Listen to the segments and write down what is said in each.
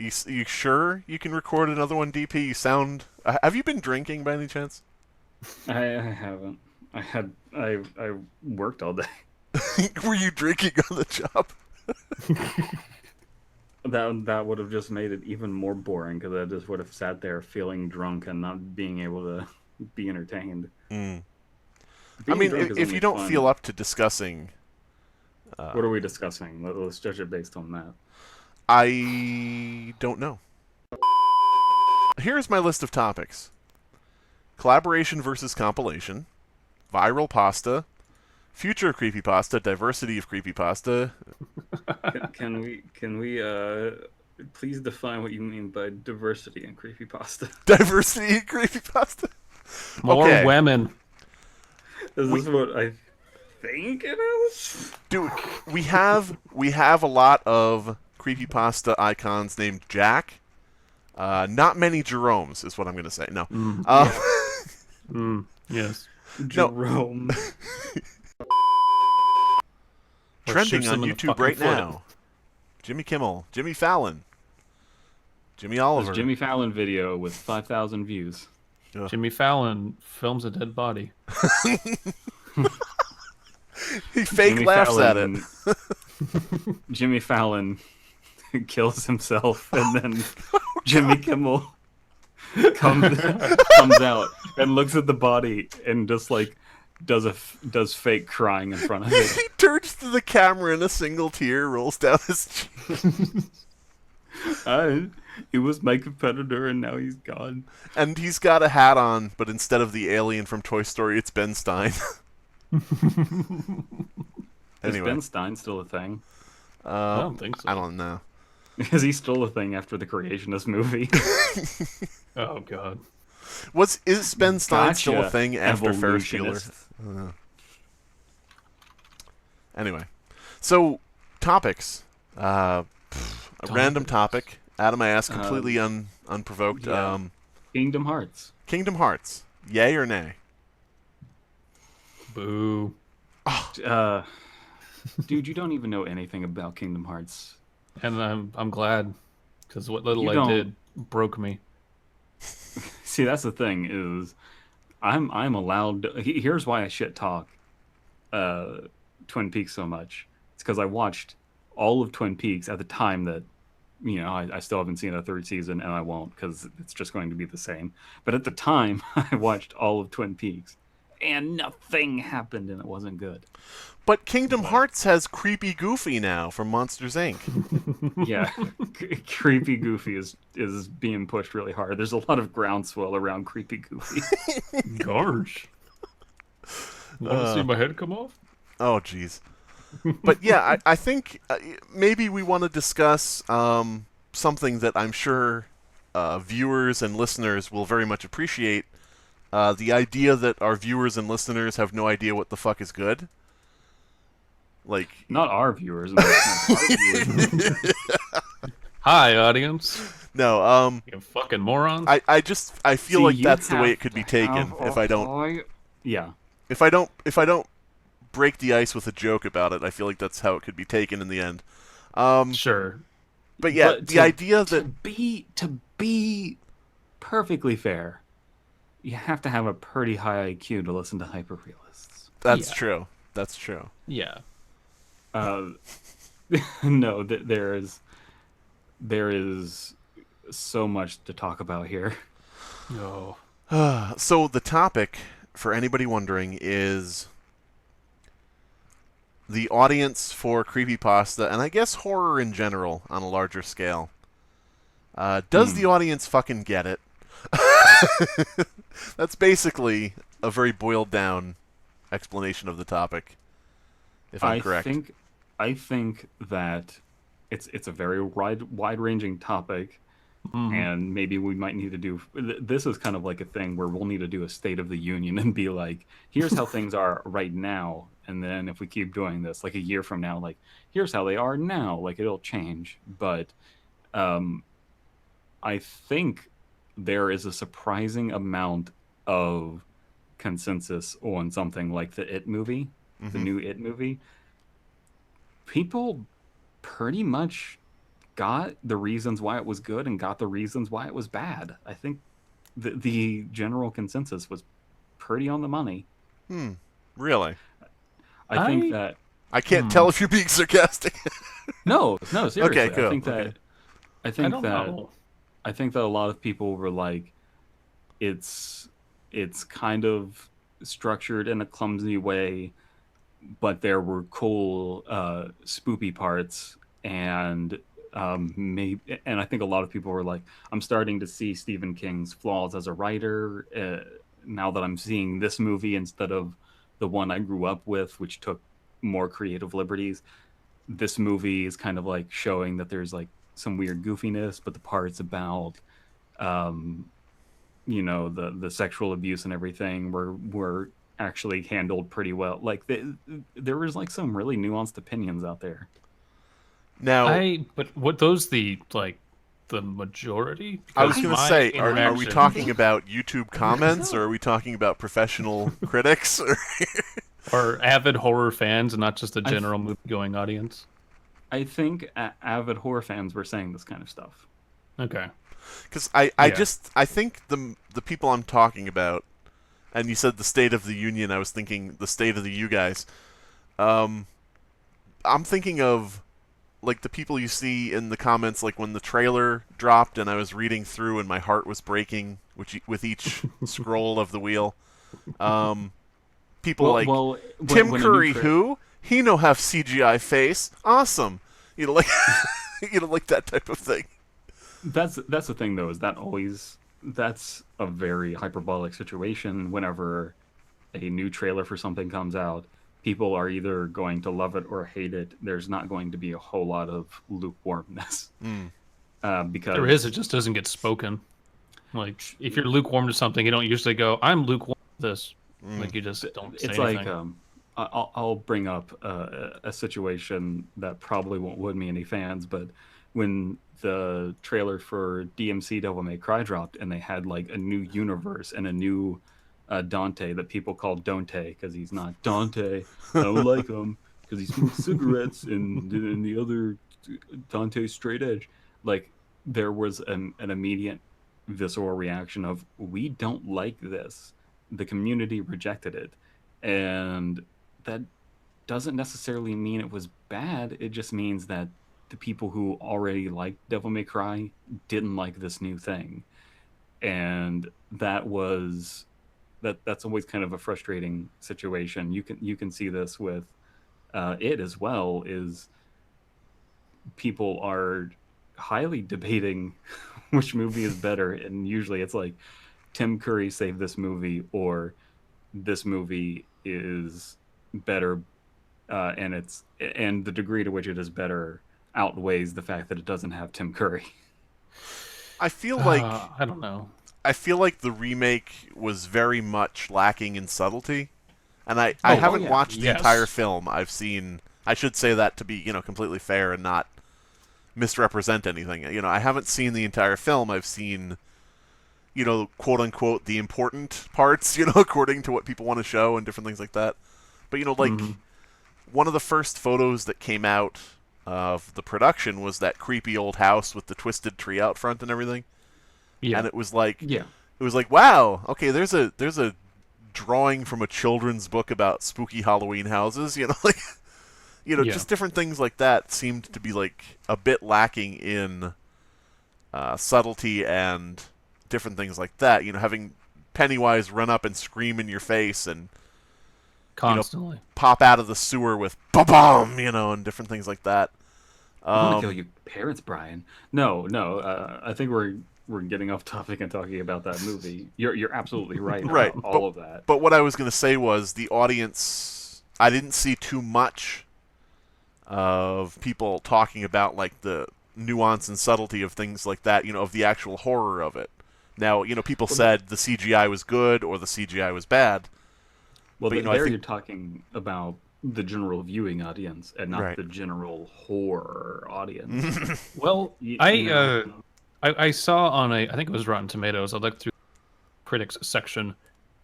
You sure you can record another one, DP? You sound. Have you been drinking by any chance? I haven't. I worked all day. Were you drinking on the job? That would have just made it even more boring because I just would have sat there feeling drunk and not being able to be entertained. Mm. I Being mean, drunk is if only you don't feel fun. up to discussing, What are we discussing? Let's judge it based on that. I don't know. Here's my list of topics: collaboration versus compilation, viral pasta, future of creepypasta, diversity of creepypasta. Can we please define what you mean by diversity in creepypasta? Diversity in creepypasta. More Okay, women. Is we this what I think it is? dude, we have a lot of creepypasta icons named Jack. Not many Jeromes is what I'm gonna say. No, um, Yeah. Yes. no. Jerome. Or Trending shoots on them in the YouTube fucking right foot. now: Jimmy Kimmel, Jimmy Fallon, Jimmy This Oliver. Jimmy Fallon video with 5,000 views. Ugh. Jimmy Fallon films a dead body. He fake Jimmy laughs at it. Fallon, Jimmy Fallon kills himself, and then Jimmy Kimmel comes comes out and looks at the body and just like does fake crying in front of it. He turns to the camera and a single tear rolls down his cheek. He was my competitor, and now he's gone. And he's got a hat on, but instead of the alien from Toy Story, it's Ben Stein. Is Anyway, Ben Stein still a thing? I don't think so. I don't know. Is he still a thing after the creationist movie? Oh god. Is Ben Stein still a Gotcha, thing after Ferris Bueller? evolutionist. Anyway, so topics. A random topic. Adam, I asked completely unprovoked. yeah. Kingdom Hearts. Kingdom Hearts. Yay or nay? Boo. Dude, you don't even know anything about Kingdom Hearts. And I'm glad, because what little You I don't- did broke me. See, that's the thing is, I'm allowed. Here's why I shit talk Twin Peaks so much. It's because I watched all of Twin Peaks at the time that I still haven't seen a third season, and I won't because it's just going to be the same. But at the time, I watched all of Twin Peaks, and nothing happened, and it wasn't good. But Kingdom Hearts has Creepy Goofy now from Monsters Inc. Yeah, Creepy Goofy is being pushed really hard. There's a lot of groundswell around Creepy Goofy. Gosh. Want to see my head come off? Oh, jeez. But yeah, I think maybe we want to discuss something that I'm sure viewers and listeners will very much appreciate. The idea that our viewers and listeners have no idea what the fuck is good. Like, Not our viewers. Our viewers. Hi, audience. no, You fucking morons. I feel See, like you that's the way have it could be to taken have if a I don't high- Yeah. if I don't break the ice with a joke about it. I feel like that's how it could be taken in the end. Sure. But yeah, But the idea to that be perfectly fair, you have to have a pretty high IQ to listen to Hyper-Realists. that's Yeah. true. That's true. Yeah. No, there is so much to talk about here. No. So the topic, for anybody wondering, is the audience for creepypasta, and I guess horror in general on a larger scale. Does the audience fucking get it? That's basically a very boiled down explanation of the topic, if I'm correct. I think that it's a very wide ranging topic, and maybe we might need to do. This is kind of like a thing where we'll need to do a State of the Union and be like, here's how things are right now, and then if we keep doing this, like a year from now, like here's how they are now, like it'll change. But I think there is a surprising amount of consensus on something like the It movie, the new It movie. People pretty much got the reasons why it was good and got the reasons why it was bad. I think the general consensus was pretty on the money. Really? I think that I can't tell if you're being sarcastic. no, seriously. Okay, cool. I think that Okay. I I don't know. think that a lot of people were like, it's kind of structured in a clumsy way, but there were cool spoopy parts, and and I think a lot of people were like, I'm starting to see Stephen King's flaws as a writer now that I'm seeing this movie instead of the one I grew up with, which took more creative liberties. This movie is kind of like showing that there's like some weird goofiness, but the parts about um, the sexual abuse and everything were actually handled pretty well. Like there was like some really nuanced opinions out there. Now, But what those the like the majority? I was Because going to my say, are we interaction, talking about YouTube comments, or are we talking about professional critics? or avid horror fans and not just the I th- general movie-going audience? I think avid horror fans were saying this kind of stuff. Okay. Because Yeah. I think the people I'm talking about, and you said the State of the Union, I was thinking the State of the You guys. I'm thinking of like the people you see in the comments, like when the trailer dropped and I was reading through and my heart was breaking with each scroll of the wheel. People like Tim when Curry, who he no have CGI face, awesome. Like like that type of thing. that's the thing though, is that always that's a very hyperbolic situation. Whenever a new trailer for something comes out, people are either going to love it or hate it. There's not going to be a whole lot of lukewarmness because There is, it just doesn't get spoken. Like, if you're lukewarm to something, you don't usually go, I'm lukewarm to this. Like, you just don't say it's anything. like I'll bring up a situation that probably won't win me any fans, but when the trailer for DMC Devil May Cry dropped and they had like a new universe and a new Dante that people called Dante because he's not Dante. I don't like him because he smokes cigarettes and the other Dante's straight edge. Like there was an immediate visceral reaction of we don't like this. The community rejected it, and that doesn't necessarily mean it was bad. It just means that the people who already liked Devil May Cry didn't like this new thing, and that's always kind of a frustrating situation. You can see this with it as well. Is people are highly debating which movie is better, and usually it's like Tim Curry saved this movie or this movie is better, and the degree to which it is better outweighs the fact that it doesn't have Tim Curry. I feel like I don't know. the remake was very much lacking in subtlety, and I haven't yeah. watched the Yes. entire film. I've seen. I should say that to be completely fair and not misrepresent anything. I haven't seen the entire film. I've seen quote unquote the important parts. According to what people want to show and different things like that. But like one of the first photos that came out of the production was that creepy old house with the twisted tree out front and everything. Yeah. And it was like Yeah. wow, okay, there's a drawing from a children's book about spooky Halloween houses, like Yeah. just different things like that seemed to be like a bit lacking in subtlety and different things like that. Having Pennywise run up and scream in your face and Constantly. pop out of the sewer with ba-bomb, and different things like that. I'm gonna kill your parents, Brian. No. I think we're getting off topic and talking about that movie. You're absolutely right. Right, About all of that. But what I was going to say was the audience. I didn't see too much of people talking about like the nuance and subtlety of things like that. Of the actual horror of it. Now, people said the CGI was good or the CGI was bad. Well, but, there you're talking about the general viewing audience and not Right. the general horror audience. Well, I saw on I think it was Rotten Tomatoes. I looked through the critics section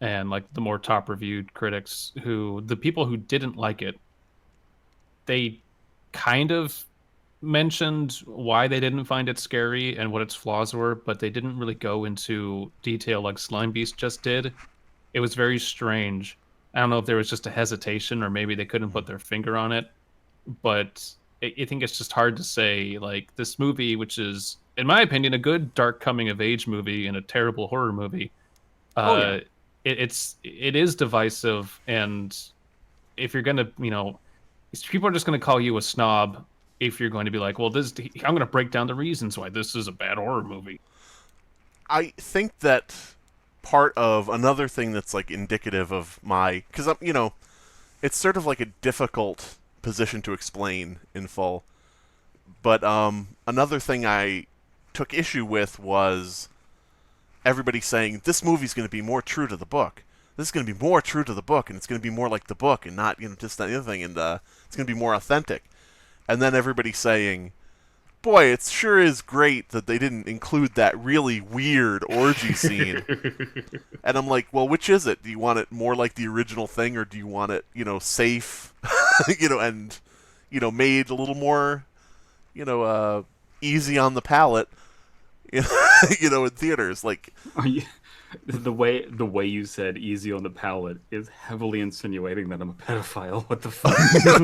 and like the more top reviewed critics the people who didn't like it, they kind of mentioned why they didn't find it scary and what its flaws were, but they didn't really go into detail like Slime Beast just did. It was very strange. I don't know if there was just a hesitation or maybe they couldn't put their finger on it, but I think it's just hard to say. Like, this movie, which is, in my opinion, a good dark coming of age movie and a terrible horror movie, it is divisive, and if you're gonna, people are just gonna call you a snob if you're going to be like, well, I'm gonna break down the reasons why this is a bad horror movie. I think that part of another thing that's like indicative of because I'm, it's sort of like a difficult position to explain in full. But another thing I took issue with was everybody saying this movie's going to be more true to the book. This is going to be more true to the book, and it's going to be more like the book, and not just that other thing, and it's going to be more authentic. And then everybody saying, boy, it sure is great that they didn't include that really weird orgy scene. And I'm like, well, which is it? Do you want it more like the original thing, or do you want it, safe, and, made a little more, easy on the palate, in theaters? Like, the way you said "easy on the palate" is heavily insinuating that I'm a pedophile. What the fuck?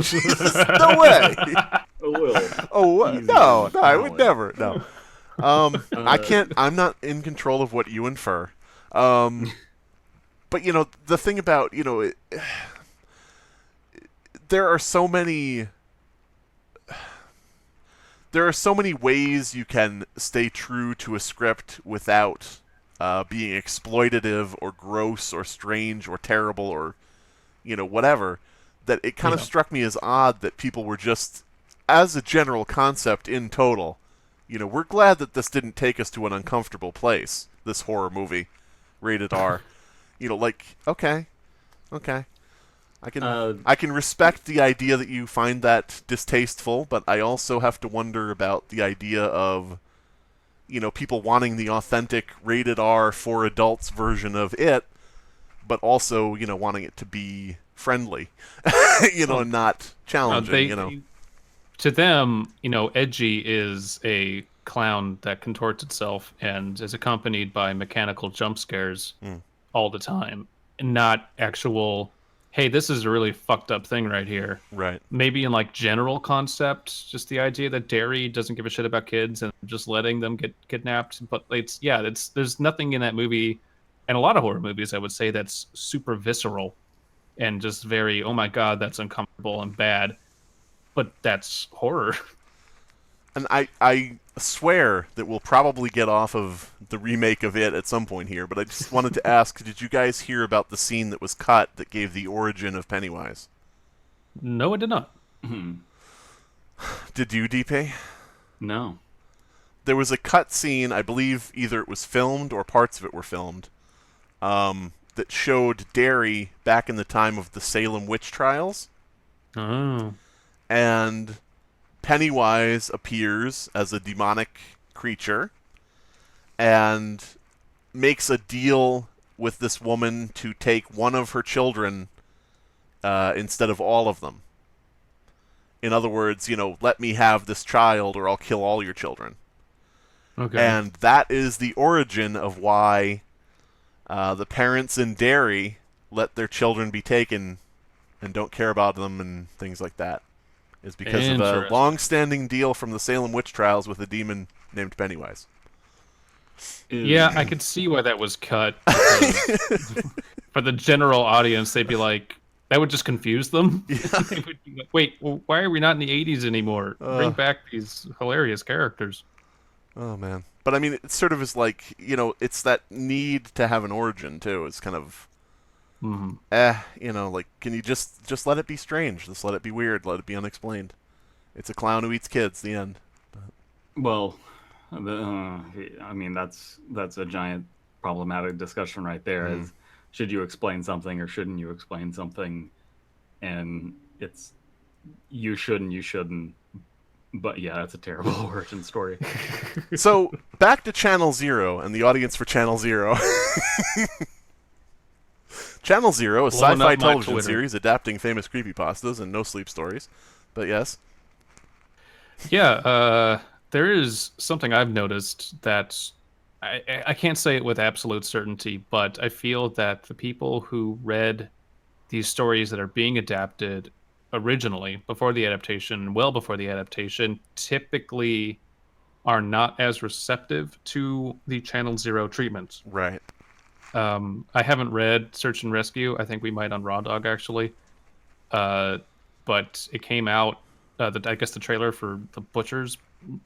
Jesus, no way. No, I would never. No. I can't. I'm not in control of what you infer. But the thing about there are so many ways you can stay true to a script without being exploitative or gross or strange or terrible or whatever, that it kind of struck me as odd that people were just, as a general concept in total, we're glad that this didn't take us to an uncomfortable place, this horror movie, rated R. Okay. I can respect the idea that you find that distasteful, but I also have to wonder about the idea of people wanting the authentic rated R for adults version of it, but also wanting it to be friendly, and not challenging. To them, edgy is a clown that contorts itself and is accompanied by mechanical jump scares all the time, and not actual, hey, this is a really fucked up thing right here. Right. Maybe in like general concept, just the idea that Derry doesn't give a shit about kids and just letting them get kidnapped. But there's nothing in that movie, and a lot of horror movies, I would say, that's super visceral and just very, oh my god, that's uncomfortable and bad. But that's horror. And I swear that we'll probably get off of the remake of it at some point here, but I just wanted to ask, did you guys hear about the scene that was cut that gave the origin of Pennywise? No, I did not. Did you, DP? No. There was a cut scene, I believe either it was filmed or parts of it were filmed, that showed Derry back in the time of the Salem witch trials. Oh. And Pennywise appears as a demonic creature and makes a deal with this woman to take one of her children instead of all of them. In other words, let me have this child or I'll kill all your children. Okay. And that is the origin of why the parents in Derry let their children be taken and don't care about them and things like that. Is because of a long-standing deal from the Salem witch trials with a demon named Pennywise. Yeah, I could see why that was cut. For the general audience, they'd be like, that would just confuse them. Yeah. They would be like, wait, well, why are we not in the 80s anymore? Bring back these hilarious characters. Oh, man. But, I mean, it sort of is like, it's that need to have an origin, too. It's kind of... can you just let it be strange? Just let it be weird. Let it be unexplained. It's a clown who eats kids. The end. Well, that's a giant problematic discussion right there. Is should you explain something or shouldn't you explain something? And it's you shouldn't. But yeah, that's a terrible origin story. So back to Channel Zero and the audience for Channel Zero. Channel Zero, a sci-fi television series adapting famous creepypastas and no-sleep stories. But yes. Yeah, there is something I've noticed that I can't say it with absolute certainty, but I feel that the people who read these stories that are being adapted originally before the adaptation, well before the adaptation, typically are not as receptive to the Channel Zero treatment. Right. I haven't read Search and Rescue. I think we might on Raw Dog actually. Uh, but it came out. I guess the trailer for the Butcher's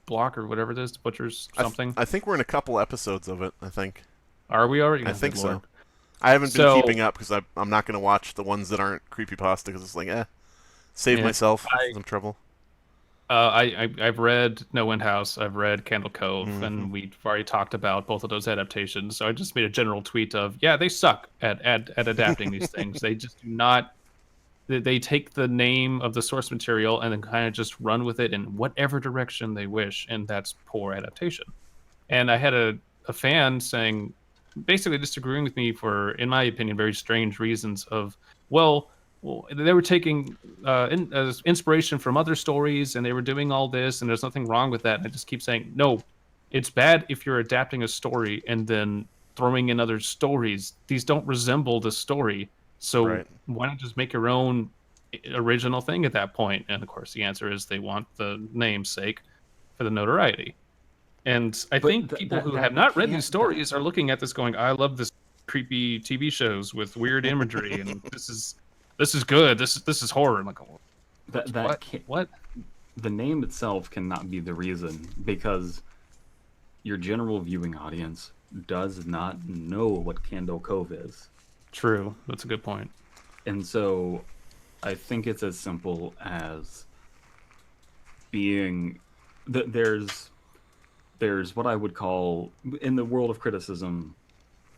Block or whatever it is, the Butcher's something. I think we're in a couple episodes of it. I think. Are we already? I Oh, think good so. lord. I haven't been So keeping up because I'm not going to watch the ones that aren't creepypasta because it's like, save yeah, myself I some trouble. I've read No End House. I've read Candle Cove, Hmm. and we've already talked about both of those adaptations. So I just made a general tweet of, yeah, they suck at adapting these things. They just do not. They take the name of the source material and then kind of just run with it in whatever direction they wish, and that's poor adaptation. And I had a fan saying, basically disagreeing with me for, in my opinion, very strange reasons of, well, they were taking inspiration from other stories and they were doing all this, and there's nothing wrong with that. And I just keep saying, no, it's bad if you're adapting a story and then throwing in other stories. These don't resemble the story. So Right. why not just make your own original thing at that point? And of course, the answer is they want the namesake for the notoriety. And I But think people who have not read these stories are looking at this going, I love this creepy TV shows with weird imagery, and this is good. This is horror. I'm like, oh, that what? can't, What? the name itself cannot be the reason, because your general viewing audience does not know what Candle Cove is. True. That's a good point. And so I think it's as simple as being there's what I would call, in the world of criticism,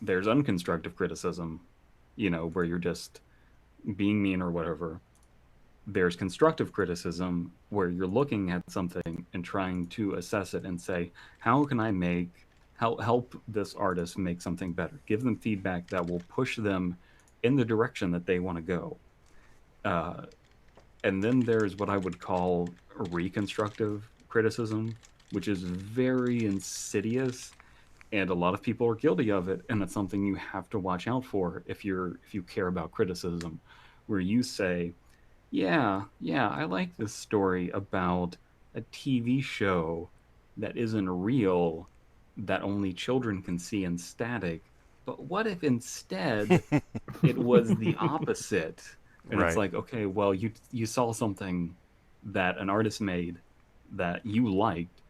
there's unconstructive criticism, where you're just being mean or whatever. There's constructive criticism where you're looking at something and trying to assess it and say, how can I help this artist make something better? Give them feedback that will push them in the direction that they want to go. Uh, and then there's what I would call reconstructive criticism, which is very insidious, and a lot of people are guilty of it, and that's something you have to watch out for if you care about criticism, where you say, yeah, I like this story about a TV show that isn't real, that only children can see in static. But what if instead it was the opposite? And it's Right. like, okay, well, you saw something that an artist made that you liked,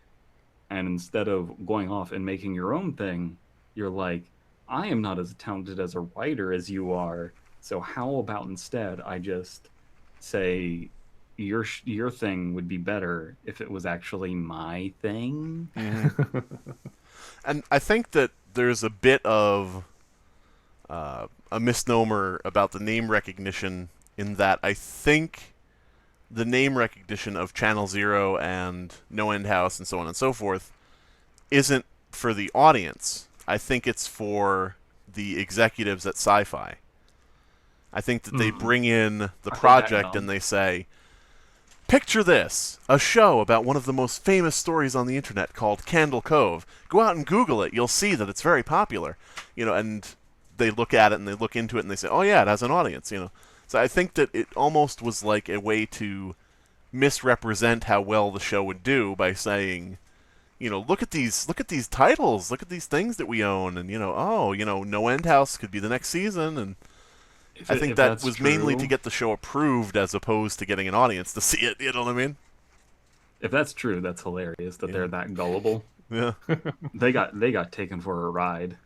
and instead of going off and making your own thing, you're like, I am not as talented as a writer as you are. So how about instead I just say your thing would be better if it was actually my thing? Hmm. And I think that there's a bit of a misnomer about the name recognition in that I think the name recognition of Channel Zero and No End House and so on and so forth isn't for the audience. I think it's for the executives at Sci-Fi. I think that they Mm, bring in the I heard that project and nod. they say, picture this, a show about one of the most famous stories on the internet called Candle Cove. Go out and Google it. You'll see that it's very popular. And they look at it and they look into it and they say, oh yeah, it has an audience. So I think that it almost was like a way to misrepresent how well the show would do by saying, look at these titles, look at these things that we own, and No End House could be the next season, and If I think if that that's was mainly to true, get the show approved as opposed to getting an audience to see it. You know what I mean? if that's true, that's hilarious that Yeah. they're that gullible. Yeah. They got taken for a ride.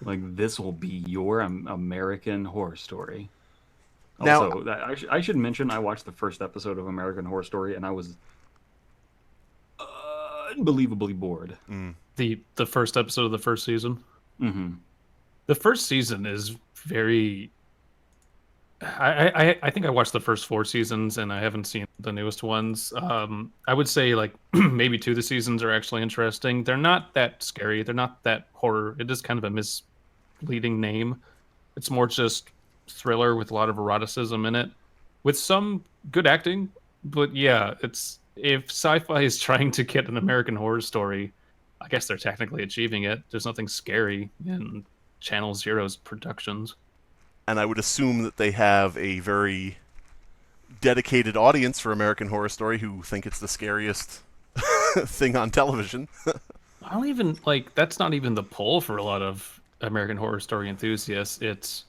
Like, this will be your American Horror Story. Now, Also, I should mention I watched the first episode of American Horror Story and I was unbelievably bored. mm, The first episode of the first season. Hmm. The first season is very. I think I watched the first four seasons and I haven't seen the newest ones. I would say like maybe two of the seasons are actually interesting. They're not that scary. They're not that horror. It is kind of a misleading name. It's more just thriller with a lot of eroticism in it, with some good acting. But yeah, it's if sci-fi is trying to get an American Horror Story, I guess they're technically achieving it. There's nothing scary in Channel Zero's productions. And I would assume that they have a very dedicated audience for American Horror Story who think it's the scariest thing on television. I don't even like that's not even the pull for a lot of American Horror Story enthusiasts. It's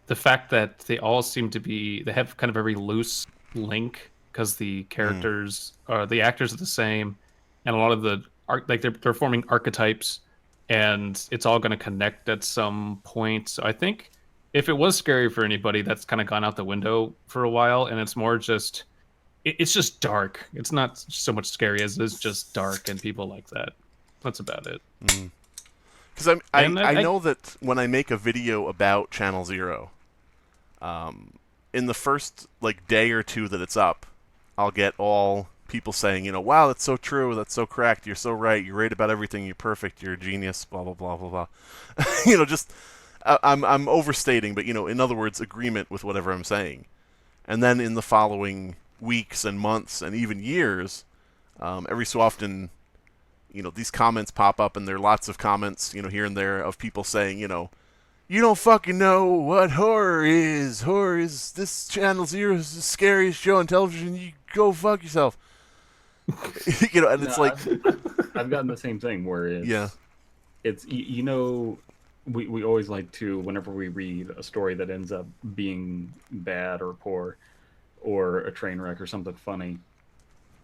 the fact that they all seem to be they have kind of a very loose link because the characters are the actors are the same, and a lot of the art like they're forming archetypes, and it's all going to connect at some point. So I think if it was scary for anybody, that's kind of gone out the window for a while, and it's more just it's just dark. It's not so much scary as it's just dark, and people like that. That's about it. Because And I know that when I make a video about Channel Zero, in the first like day or two that it's up, I'll get all people saying, wow, that's so true, that's so correct, you're so right, you're right about everything, you're perfect, you're a genius, blah blah blah blah blah. Just I'm overstating, but in other words, agreement with whatever I'm saying. And then in the following weeks and months and even years, every so often, these comments pop up, and there are lots of comments, here and there of people saying, you don't fucking know what horror is. Horror is this Channel Zero is the scariest show on television. You go fuck yourself. And it's like I've gotten the same thing where it's we always like to, whenever we read a story that ends up being bad or poor or a train wreck or something funny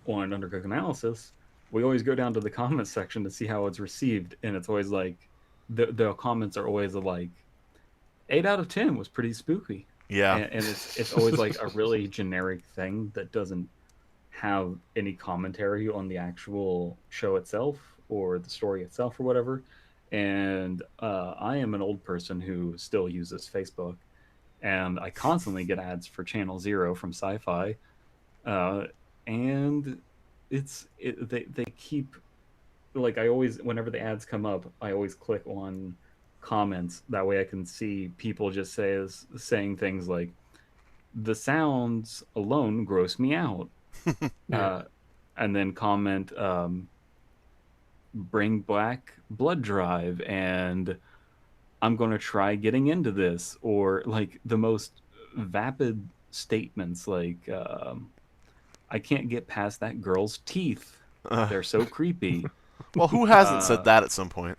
on an Undercooked analysis, we always go down to the comments section to see how it's received, and it's always like the comments are always like 8 out of 10 was pretty spooky. Yeah. And it's always like a really generic thing that doesn't have any commentary on the actual show itself or the story itself or whatever. And I am an old person who still uses Facebook, and I constantly get ads for Channel Zero from Sci-Fi, and they keep, like, I always, whenever the ads come up, I always click on comments. That way I can see people just saying things like, the sounds alone gross me out. And then comment, bring back blood drive, and I'm going to try getting into this. Or like the most vapid statements like, I can't get past that girl's teeth. They're so creepy. Well, who hasn't said that at some point?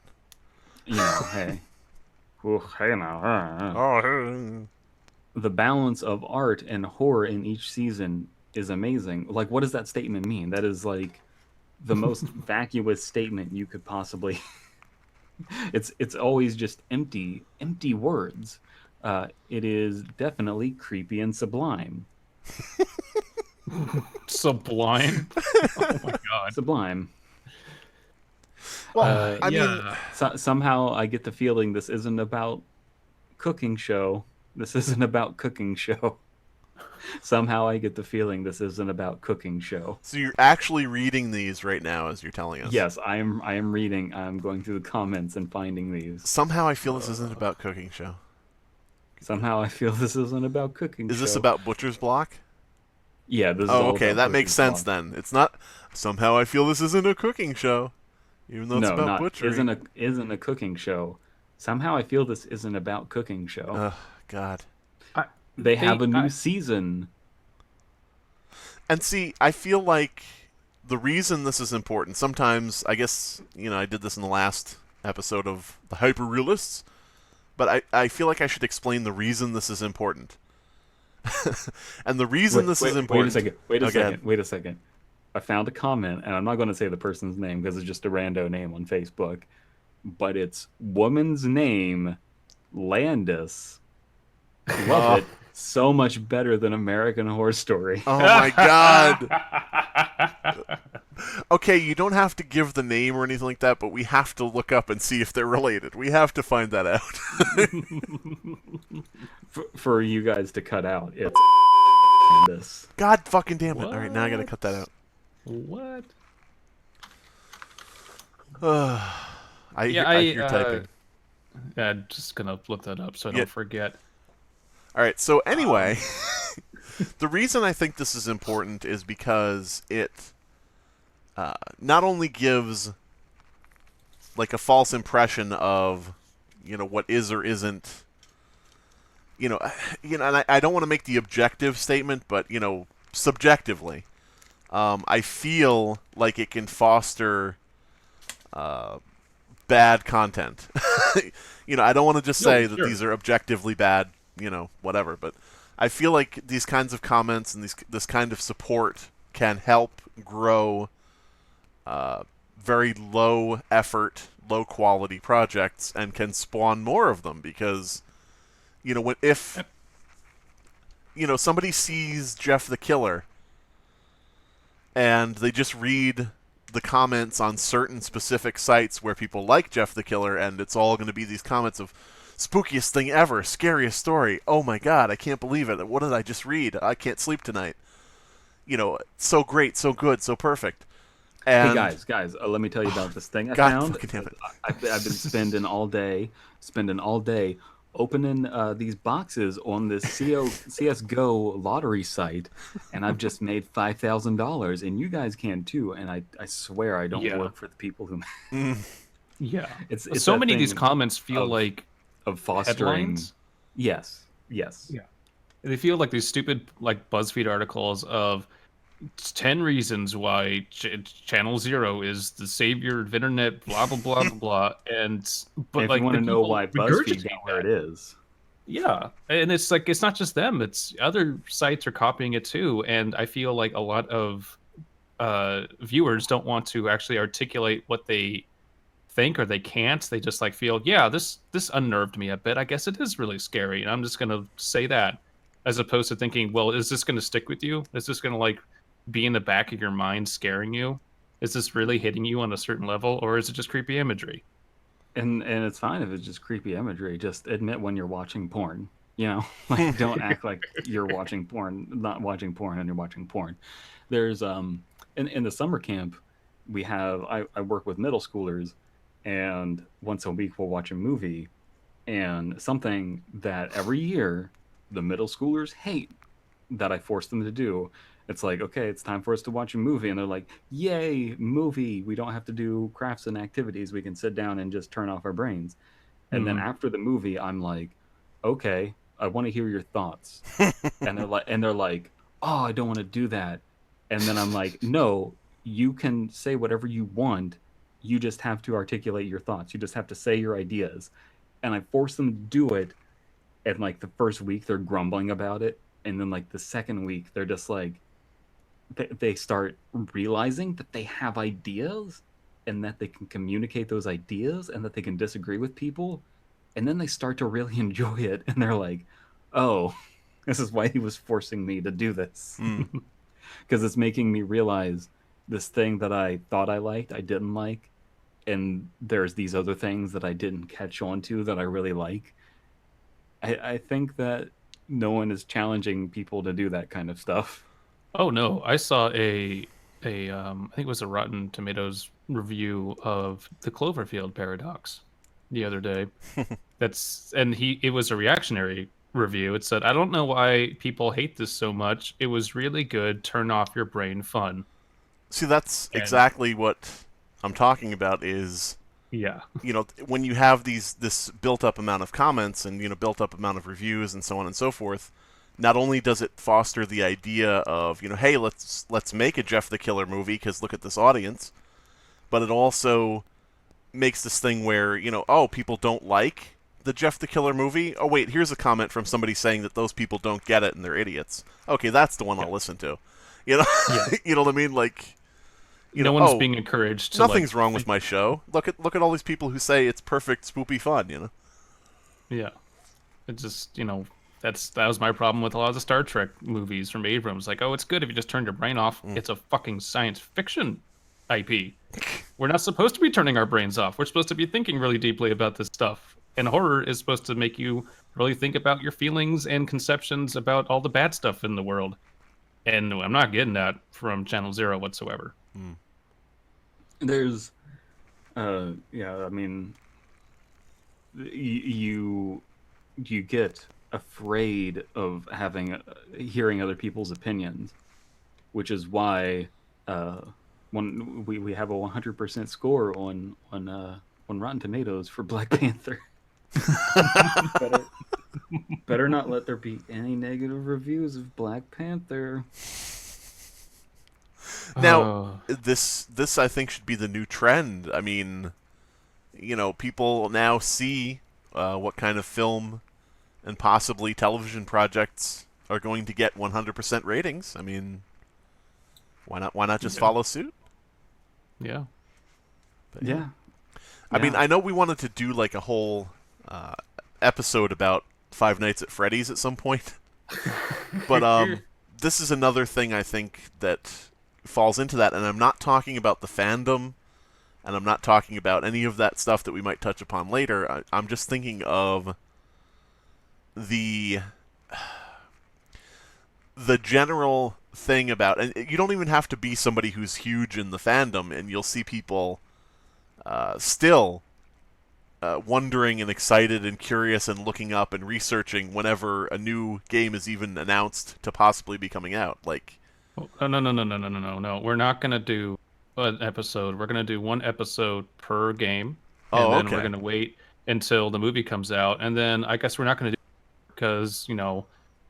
Hey. Hey now. Oh, The balance of art and horror in each season is amazing. Like, what does that statement mean? That is like the most vacuous statement you could possibly. It's always just empty words. It is definitely creepy and sublime. Sublime. Oh my god. Sublime. well, I mean, Somehow I get the feeling this isn't about cooking show. This isn't about cooking show. Somehow I get the feeling this isn't about cooking show. so you're actually reading these right now as you're telling us? Yes, I am reading. I'm going through the comments and finding these. Somehow I feel this isn't about cooking show. Somehow I feel this isn't about cooking show. Is this about Butcher's Block? Yeah, this is Oh, all okay, about that makes Cooking sense Block. then. It's not. Somehow I feel this isn't a cooking show, even though it's No, about not butchering. isn't a cooking show. Somehow I feel this isn't about cooking show. Ugh, God. They have a new season. And see, I feel like the reason this is important, sometimes, I guess, I did this in the last episode of the Hyper-Realists, but I feel like I should explain the reason this is important. And the reason this is important... Wait a second. I found a comment, and I'm not going to say the person's name because it's just a rando name on Facebook, but it's woman's name, Landis. Love it. So much better than American Horror Story. Oh my god. Okay, you don't have to give the name or anything like that, but we have to look up and see if they're related. We have to find that out. For you guys to cut out, it's this. God fucking damn it. Alright, now I gotta cut that out. What? I hear typing. I'm just gonna look that up so I don't forget. Alright, so anyway... The reason I think this is important is because it not only gives like a false impression of what is or isn't and I don't want to make the objective statement, but subjectively, I feel like it can foster bad content. I don't want to just No, say that sure. these are objectively bad, whatever, but I feel like these kinds of comments and this kind of support can help grow very low effort, low quality projects and can spawn more of them because if somebody sees Jeff the Killer and they just read the comments on certain specific sites where people like Jeff the Killer, and it's all going to be these comments of spookiest thing ever, scariest story, oh my god, I can't believe it, what did I just read, I can't sleep tonight, so great, so good, so perfect. And Hey guys, let me tell you about this thing I God found. fucking damn it. I've been spending all day opening these boxes on this CS:GO lottery site, and I've just made $5,000, and you guys can too. And I swear I don't Yeah. work for the people who. Yeah. It's So that many of these thing comments feel of- like of fostering. headlines. Yes. Yeah. They feel like these stupid like BuzzFeed articles of 10 reasons why Channel Zero is the savior of internet, blah blah blah blah blah. And but If like you want the to know people why BuzzFeed regurgitate got where that. it is, Yeah, and it's like it's not just them; it's other sites are copying it too. And I feel like a lot of viewers don't want to actually articulate what they think or they can't. They just like feel, yeah, this unnerved me a bit. I guess it is really scary, and I'm just gonna say that, as opposed to thinking, well, is this gonna stick with you? Is this gonna like be in the back of your mind, scaring you? Is this really hitting you on a certain level, or is it just creepy imagery? and it's fine if it's just creepy imagery. Just admit when you're watching porn. Like don't act like you're watching porn, not watching porn, and you're watching porn. There's in the summer camp, I work with middle schoolers, and once a week we'll watch a movie, and something that every year the middle schoolers hate that I force them to do. It's like, okay, it's time for us to watch a movie. And they're like, yay, movie. We don't have to do crafts and activities. We can sit down and just turn off our brains. And then Hmm. after the movie, I'm like, okay, I want to hear your thoughts. And they're like, oh, I don't want to do that. And then I'm like, no, you can say whatever you want. You just have to articulate your thoughts. You just have to say your ideas. And I force them to do it. And like the first week, they're grumbling about it. And then like the second week, they're just like, they start realizing that they have ideas and that they can communicate those ideas and that they can disagree with people, and then they start to really enjoy it, and they're like, oh, this is why he was forcing me to do this, because it's making me realize this thing that I thought I liked I didn't like, and there's these other things that I didn't catch on to that I really like. I think that no one is challenging people to do that kind of stuff. Oh no, I saw a I think it was a Rotten Tomatoes review of the Cloverfield paradox the other day. It was a reactionary review. It said, "I don't know why people hate this so much. It was really good, turn off your brain fun." See, that's And exactly what I'm talking about is yeah. when you have this built up amount of comments and built up amount of reviews and so on and so forth, not only does it foster the idea of hey, let's make a Jeff the Killer movie because look at this audience, but it also makes this thing where oh, people don't like the Jeff the Killer movie. Oh wait, here's a comment from somebody saying that those people don't get it and they're idiots. Okay, that's the one Yeah. I'll listen to. You know, Yeah. you know what I mean? Like, No one's oh, being encouraged to nothing's like wrong with my show. Look at all these people who say it's perfect, spoopy fun. yeah. It just, that was my problem with a lot of the Star Trek movies from Abrams. Like, oh, it's good if you just turn your brain off. It's a fucking science fiction IP. We're not supposed to be turning our brains off. We're supposed to be thinking really deeply about this stuff. And horror is supposed to make you really think about your feelings and conceptions about all the bad stuff in the world. And I'm not getting that from Channel Zero whatsoever. There's yeah, I mean, you get afraid of hearing other people's opinions, which is why when we have a 100% score on Rotten Tomatoes for Black Panther. better better not let there be any negative reviews of Black Panther. Now, Oh, this I think should be the new trend. I mean, people now see what kind of film and possibly television projects are going to get 100% ratings. I mean, why not just yeah. follow suit? Yeah. But Yeah. I mean, Yeah. I know we wanted to do like a whole uh, episode about Five Nights at Freddy's at some point, but this is another thing I think that falls into that, and I'm not talking about the fandom, and I'm not talking about any of that stuff that we might touch upon later. I'm just thinking of the general thing about, and you don't even have to be somebody who's huge in the fandom, and you'll see people still wondering and excited and curious and looking up and researching whenever a new game is even announced to possibly be coming out. Like, Oh, no, no, no, no, no, no, no, no. We're not gonna do an episode. We're gonna do one episode per game, and oh, then we're okay. gonna wait until the movie comes out, and then I guess we're not gonna do because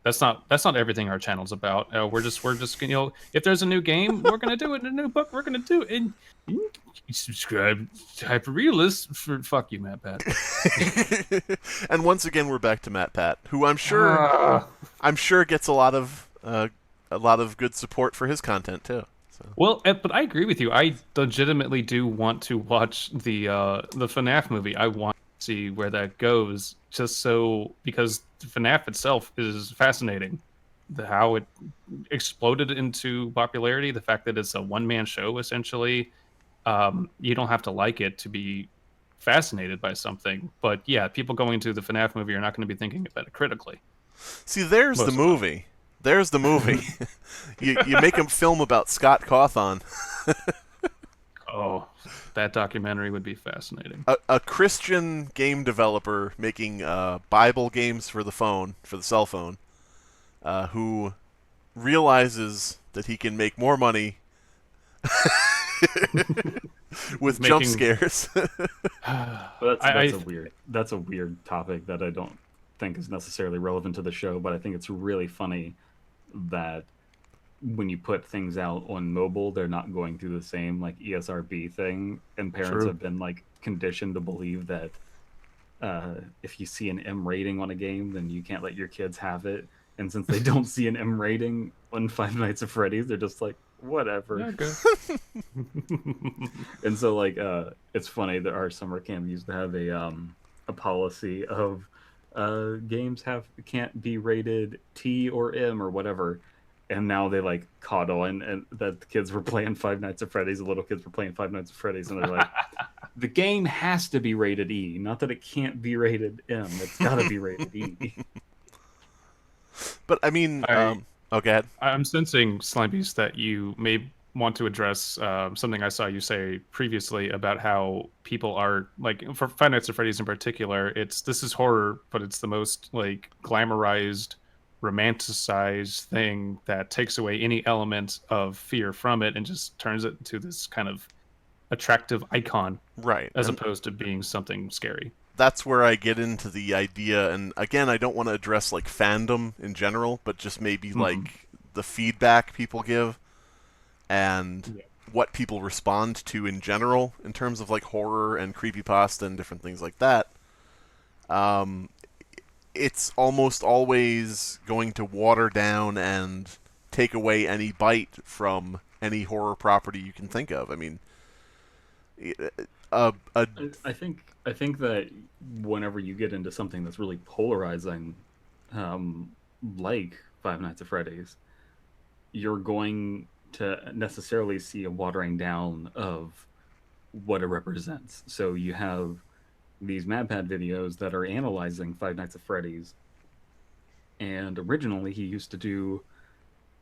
that's not everything our channel's about. We're just if there's a new game, we're gonna do it. A new book, we're gonna do it. And you can subscribe to Hyper-Realists for fuck you, Matpat. And once again, we're back to Matpat, who Ah. I'm sure gets a lot of good support for his content too. So. Well, but I agree with you. I legitimately do want to watch the FNAF movie. I want to see where that goes, just so because FNAF itself is fascinating. How it exploded into popularity, the fact that it's a one-man show essentially. You don't have to like it to be fascinated by something. But yeah, people going to the FNAF movie are not going to be thinking about it critically. See, there's the Most of them. movie. There's the movie. you make a film about Scott Cawthon, Oh, that documentary would be fascinating. a Christian game developer making Bible games for the cell phone, who realizes that he can make more money with jump Making scares. But I that's a weird topic that I don't think is necessarily relevant to the show, but I think it's really funny that when you put things out on mobile, they're not going through the same like ESRB thing, and parents True. have been like conditioned to believe that if you see an M rating on a game, then you can't let your kids have it. And since they don't see an M rating on Five Nights at Freddy's, they're just like, whatever. Yeah, okay. And so like it's funny that our summer camp used to have a policy of games can't be rated T or M or whatever. And now they like caught on and that the kids were playing Five Nights at Freddy's, the little kids were playing Five Nights at Freddy's, and they're like, the game has to be rated E, not that it can't be rated M. It's gotta be rated E. But I mean, I oh, go ahead. I'm sensing, Slimebeast, that you may want to address something I saw you say previously about how people are like for Five Nights at Freddy's in particular. This is horror, but it's the most like glamorized, romanticized thing that takes away any element of fear from it and just turns it into this kind of attractive icon Right, as and opposed to being something scary. that's where I get into the idea. And again, I don't want to address like fandom in general, but just maybe like the feedback people give and Yeah. what people respond to in general in terms of like horror and creepypasta and different things like that. Um, it's almost always going to water down and take away any bite from any horror property you can think of. I mean, a I think that whenever you get into something that's really polarizing, um, like Five Nights at Freddy's, you're going to necessarily see a watering down of what it represents. So you have these Matpat videos that are analyzing Five Nights at Freddy's, and originally he used to do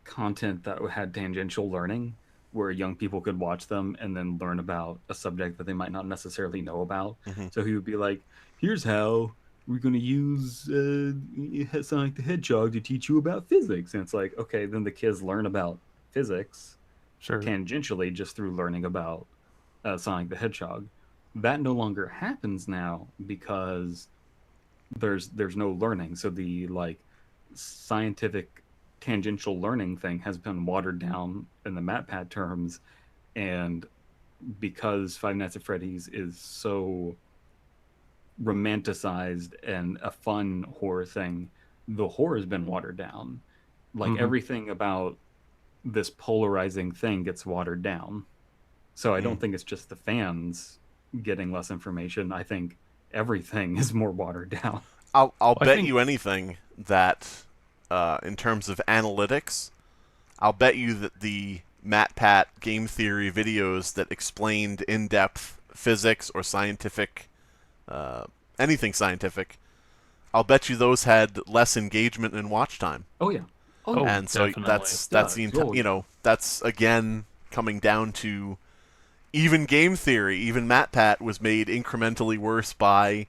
content that had tangential learning, where young people could watch them and then learn about a subject that they might not necessarily know about. Mhm. So he would be like, "Here's how we're going to use Sonic the Hedgehog to teach you about physics. And it's like, okay, then the kids learn about physics Sure. tangentially just through learning about Sonic the Hedgehog. That no longer happens now because there's no learning. So the like scientific tangential learning thing has been watered down in the Matpat terms, and because Five Nights at Freddy's is so romanticized and a fun horror thing, the horror has been watered down. Like everything about this polarizing thing gets watered down. So I don't think it's just the fans getting less information. I think everything is more watered down. I'll I bet think- you anything that in terms of analytics, I'll bet you that the Matpat game theory videos that explained in-depth physics or scientific, anything scientific, I'll bet you those had less engagement and watch time. Oh yeah. Oh, And so definitely. that's the totally. you know, that's again coming down to even game theory, even Matpat was made incrementally worse by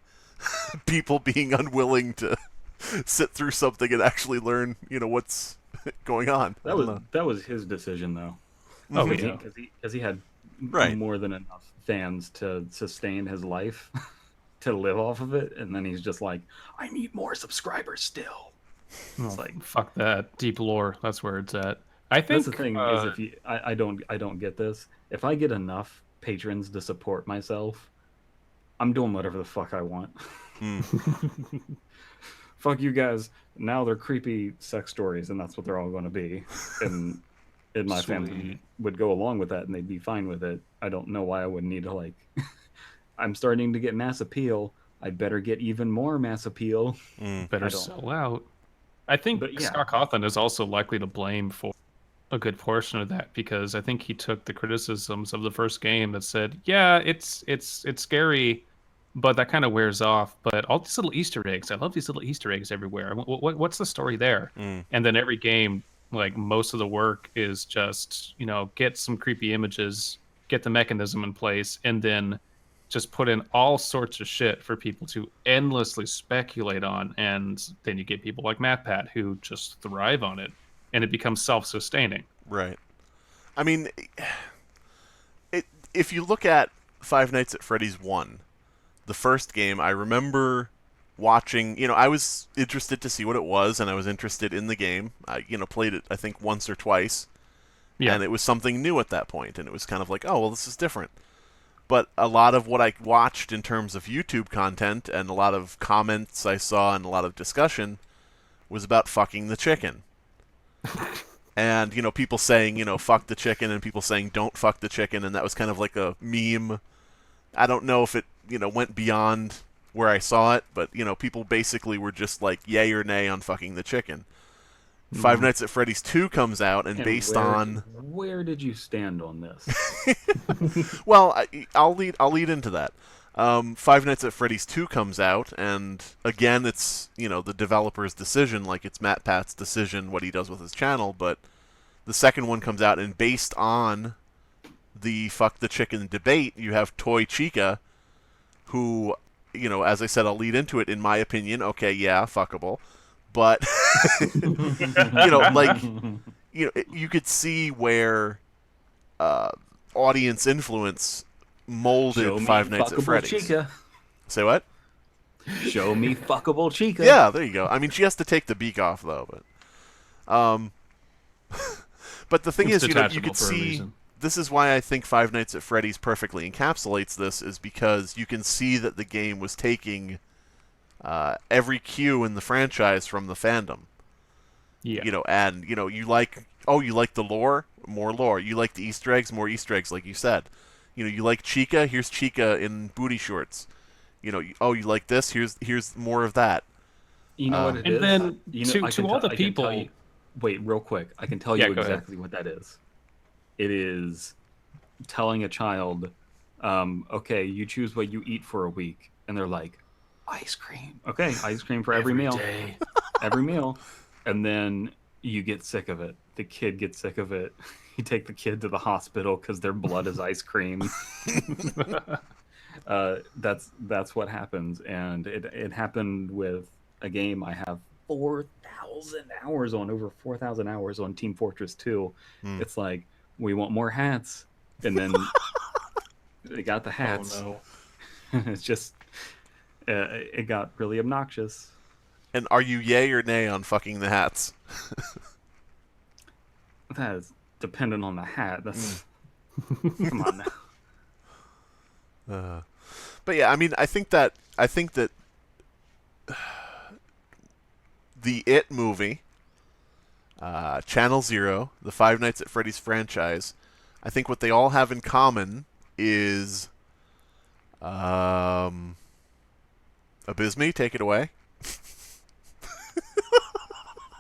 people being unwilling to sit through something and actually learn, what's going on. I don't know. That was his decision though. Oh, Because yeah. he had Right. more than enough fans to sustain his life, to live off of it, and then he's just like, I need more subscribers still. Well, like- fuck that. Deep lore. That's where it's at. I think That's the thing is if you I don't get this. If I get enough patrons to support myself, I'm doing whatever the fuck I want. Fuck you guys. Now they're creepy sex stories, and that's what they're all going to be. And my family Sweet. would go along with that, and they'd be fine with it. I don't know why I would need to like. I'm starting to get mass appeal. I better get even more mass appeal. better I don't- sell out. I think But yeah. Scott Cawthon is also likely to blame for a good portion of that because I think he took the criticisms of the first game that said, "Yeah, it's scary, but that kind of wears off. But all these little Easter eggs, I love these little Easter eggs everywhere. What's the story there?" And then every game, like most of the work is just get some creepy images, get the mechanism in place, and then just put in all sorts of shit for people to endlessly speculate on, and then you get people like Matpat who just thrive on it, and it becomes self-sustaining. Right. I mean, if you look at Five Nights at Freddy's 1, the first game, I remember watching, I was interested to see what it was, and I was interested in the game. I, played it, I think, once or twice, Yeah, and it was something new at that point, and it was kind of like, oh, well, this is different. But a lot of what I watched in terms of YouTube content and a lot of comments I saw and a lot of discussion was about fucking the chicken. And, people saying, fuck the chicken, and people saying don't fuck the chicken, and that was kind of like a meme. I don't know if it, went beyond where I saw it, but, people basically were just like yay or nay on fucking the chicken. Five Nights at Freddy's 2 comes out, and based on... Where did you stand on this? Well, I'll lead into that. Five Nights at Freddy's 2 comes out, and again, it's the developer's decision, like it's Matpat's decision what he does with his channel. But the second one comes out, and based on the fuck the chicken debate, you have Toy Chica, who, as I said, I'll lead into it. In my opinion, okay, yeah, fuckable, but you could see where audience influence molded Show me Five Nights at fuckable Freddy's. Chica. Say what? Show me fuckable Chica. Yeah, there you go. I mean, she has to take the beak off though, but but the thing It's is, you detachable could for a see. reason. This is why I think Five Nights at Freddy's perfectly encapsulates this, is because you can see that the game was taking every cue in the franchise from the fandom. yeah. And you like the lore, more lore. You like the Easter eggs, more Easter eggs, like you said. You like Chica, here's Chica in booty shorts. You like this, here's more of that. You know what it And is? then I to can all the I can tell people- you- wait, real quick. I can tell Yeah, you go ahead. exactly what that is. It is telling a child, okay, you choose what you eat for a week. And they're like, ice cream. Okay, ice cream for every meal. day. Every meal. And then you get sick of it. The kid gets sick of it. You take the kid to the hospital because their blood is ice cream. That's what happens, and it happened with a game I have 4,000 hours on, over 4,000 hours on Team Fortress 2. Hmm. It's like, we want more hats, and then they got the Oh hats. no. It's just it got really obnoxious. And are you yay or nay on fucking the hats? That is dependent on the hat. That's come on now. But yeah, I mean, I think that the It movie, Channel Zero, the Five Nights at Freddy's franchise, I think what they all have in common is, Abysme, take it away.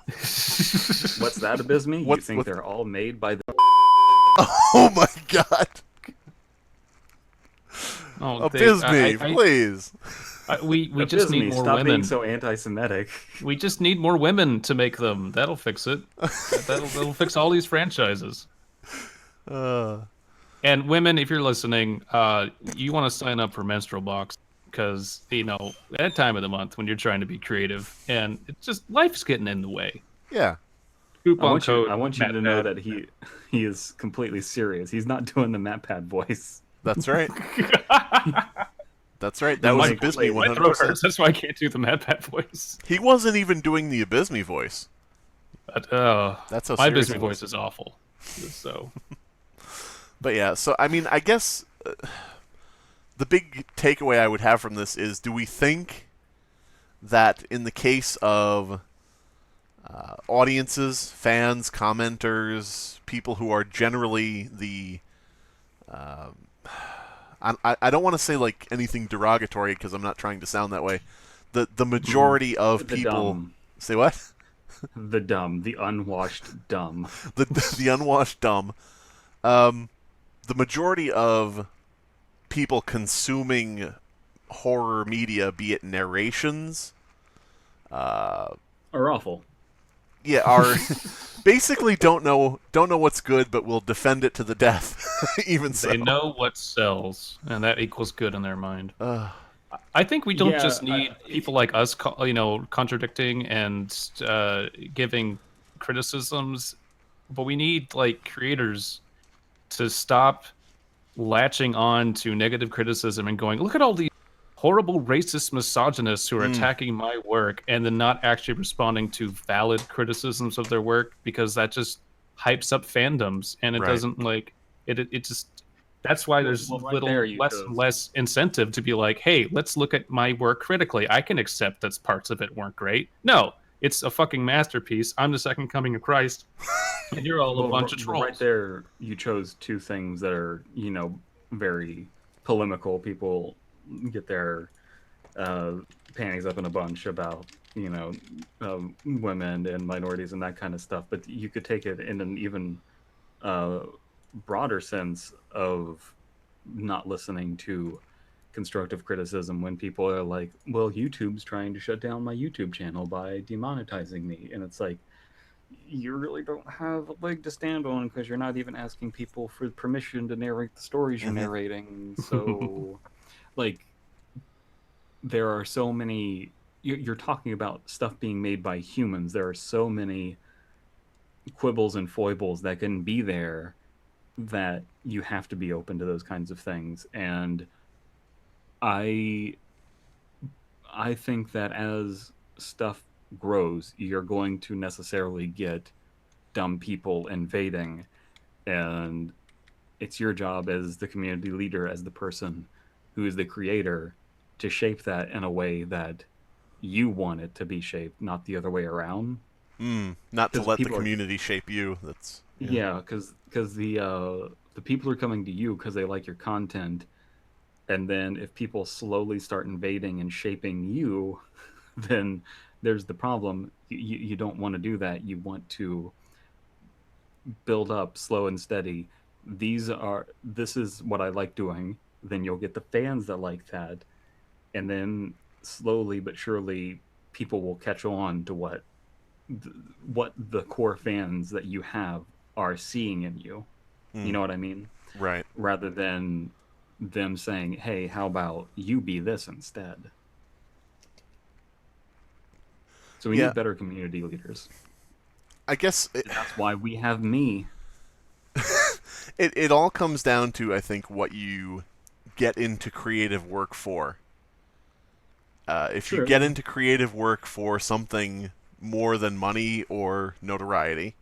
What's that, Abysme? You think What? they're all made by the Oh my god, Oh, Abysme, please. we just need Abysme, more stop women. being so anti-Semitic. We just need more women to make them. That'll fix it. That'll fix all these franchises. And women, if you're listening, you want to sign up for Menstrual Box because at that time of the month when you're trying to be creative, and it's just life's getting in the way. Yeah, Coupon code. I want you to know Matpat. that he is completely serious. He's not doing the Matpat voice. that's right. That's right. That The was mic- Abysme My throat 100%. hurts. That's why I can't do the Matpat voice. He wasn't even doing the Abysme voice. But, That's how my serious Bisme it was. voice is awful. So But yeah, so I mean, I guess the big takeaway I would have from this is: do we think that in the case of audiences, fans, commenters, people who are generally the I don't want to say like anything derogatory because I'm not trying to sound that way. The majority of The people dumb. say what? The dumb, the unwashed dumb. The unwashed dumb. The majority of people consuming horror media, be it narrations, Are awful. yeah, are basically don't know what's good, but will defend it to the death. Even so, they know what sells, and that equals good in their mind. Uh, I think we don't Yeah, just need people like us, contradicting and giving criticisms, but we need like creators to stop latching on to negative criticism and going, look at all these horrible racist misogynists who are attacking my work, and then not actually responding to valid criticisms of their work, because that just hypes up fandoms, and it Right. doesn't like it just that's why there's Well, right little there you less chose. and less incentive to be like, hey, let's look at my work critically. I can accept that parts of it weren't great. No, it's a fucking masterpiece. I'm the second coming of Christ, and you're all a bunch of trolls. Right there, you chose two things that are, very polemical. People get their panties up in a bunch about, women and minorities and that kind of stuff. But you could take it in an even broader sense of not listening to constructive criticism when people are like, well, YouTube's trying to shut down my YouTube channel by demonetizing me. And it's like, you really don't have a leg to stand on because you're not even asking people for permission to narrate the stories you're narrating. So, like, there are so many. You're talking about stuff being made by humans. There are so many quibbles and foibles that can be there that you have to be open to those kinds of things. And I think that as stuff grows, you're going to necessarily get dumb people invading, and it's your job as the community leader, as the person who is the creator, to shape that in a way that you want it to be shaped, not the other way around. not to 'Cause let the people are- community shape you. That's Yeah, because the people are coming to you because they like your content, and then if people slowly start invading and shaping you, then there's the problem. You don't want to do that. You want to build up slow and steady. This is what I like doing. Then you'll get the fans that like that, and then slowly but surely people will catch on to what the core fans that you have are seeing in you. You know what I mean? right. Rather than them saying, hey, how about you be this instead? So we Yeah, need better community leaders. I guess And that's why we have me. it all comes down to, I think, what you get into creative work for. If you get True. into creative work for something more than money or notoriety,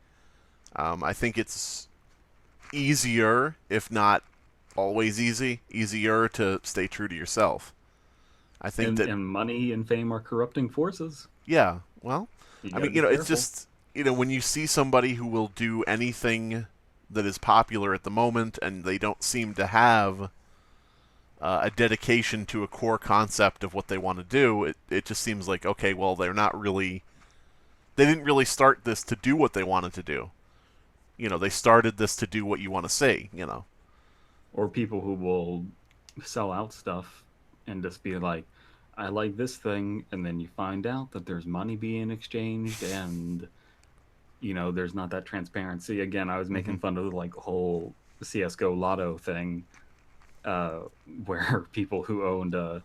I think it's easier, if not always easier to stay true to yourself. I think that, And money and fame are corrupting forces. yeah, well, You I got to mean, be it's careful. just, when you see somebody who will do anything that is popular at the moment and they don't seem to have a dedication to a core concept of what they want to do, it just seems like, okay, well, they didn't really start this to do what they wanted to do. They started this to do what you want to see. Or people who will sell out stuff and just be like, I like this thing. And then you find out that there's money being exchanged and, there's not that transparency. Again, I was Hmm. making fun of like whole CSGO lotto thing uh, where people who owned a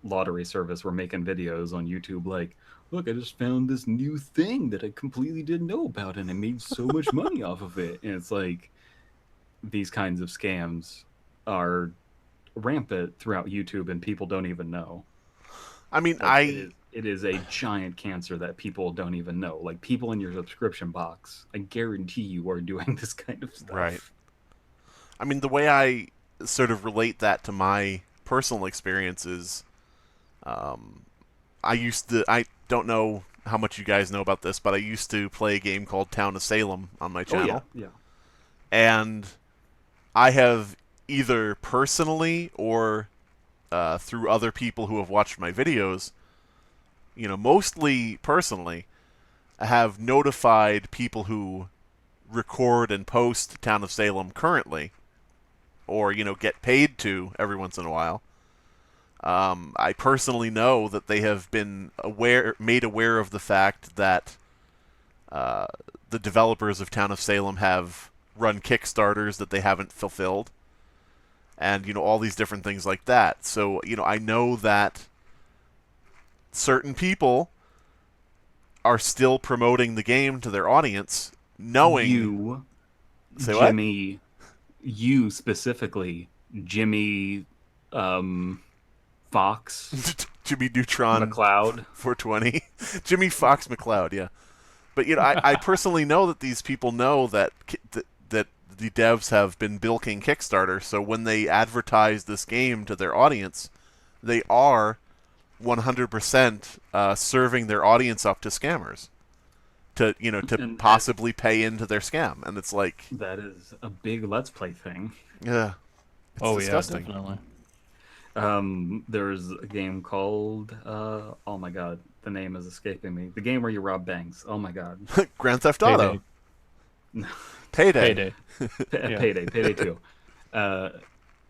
lottery service were making videos on YouTube like, look, I just found this new thing that I completely didn't know about and I made so much money off of it. And it's like these kinds of scams are rampant throughout YouTube and people don't even know. I mean, Like it is a giant cancer that people don't even know. Like people in your subscription box, I guarantee you are doing this kind of right. stuff. I mean, the way I sort of relate that to my personal experiences, um, I don't know how much you guys know about this, but I used to play a game called Town of Salem on my Oh yeah, channel. yeah. And I have either personally or through other people who have watched my videos, mostly personally, have notified people who record and post Town of Salem currently, or get paid to every once in a while. I personally know that they have been made aware of the fact that uh, the developers of Town of Salem have run Kickstarters that they haven't fulfilled, and all these different things like that. So I know that certain people are still promoting the game to their audience, knowing. You, Say what? Jimmy, you specifically, Jimmy um Fox Jimmy Neutron McLeod. 420, Jimmy Fox McCloud, yeah. But I personally know that these people know that the devs have been bilking Kickstarter. So when they advertise this game to their audience, they are 100% serving their audience up to scammers to And possibly pay into their scam. And it's like, that is a big Let's Play thing. yeah, it's Oh yeah, disgusting. definitely. There's a game called oh my god, the name is escaping me. The game where you rob banks. Oh my god. Grand Theft Auto, Payday. Payday. Payday. Yeah. Payday 2. Uh,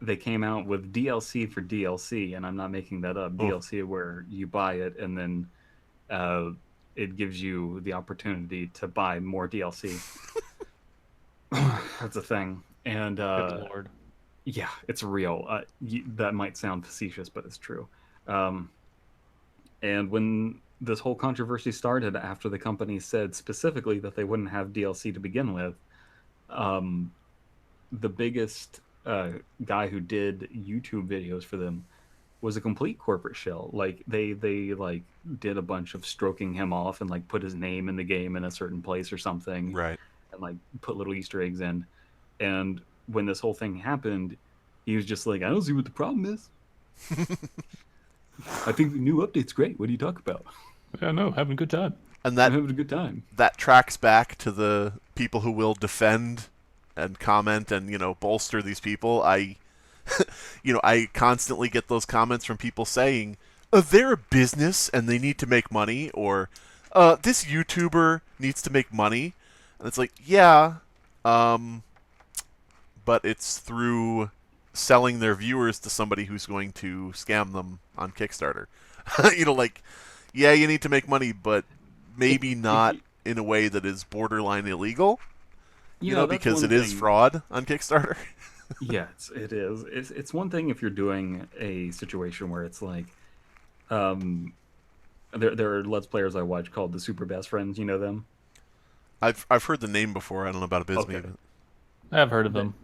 they came out with DLC for DLC, and I'm not making that up. Oh. DLC where you buy it and then uh, it gives you the opportunity to buy more DLC. That's a thing. And Good lord. yeah, it's real. That might sound facetious, but it's true. Um, and when this whole controversy started after the company said specifically that they wouldn't have DLC to begin with, um, the biggest guy who did YouTube videos for them was a complete corporate shell. Like they like did a bunch of stroking him off and like put his name in the game in a certain place or something, Right. and like put little Easter eggs in. And when this whole thing happened, he was just like, I don't see what the problem is. I think the new update's great. What do you talk about? Yeah, no, having a good time. And I'm that having a good time. that tracks back to the people who will defend and comment and bolster these people. I constantly get those comments from people saying, they're a business and they need to make money, or this YouTuber needs to make money. And it's like, yeah, but it's through selling their viewers to somebody who's going to scam them on Kickstarter. Like, yeah, you need to make money, but maybe not in a way that is borderline illegal. That's Because one it is thing. fraud on Kickstarter. Yeah, it is. It's one thing if you're doing a situation where it's like, um, there are Let's Players I watch called the Super Best Friends. You know them? I've heard the name before. I don't know about Abysme, Okay. but I've heard of They, them.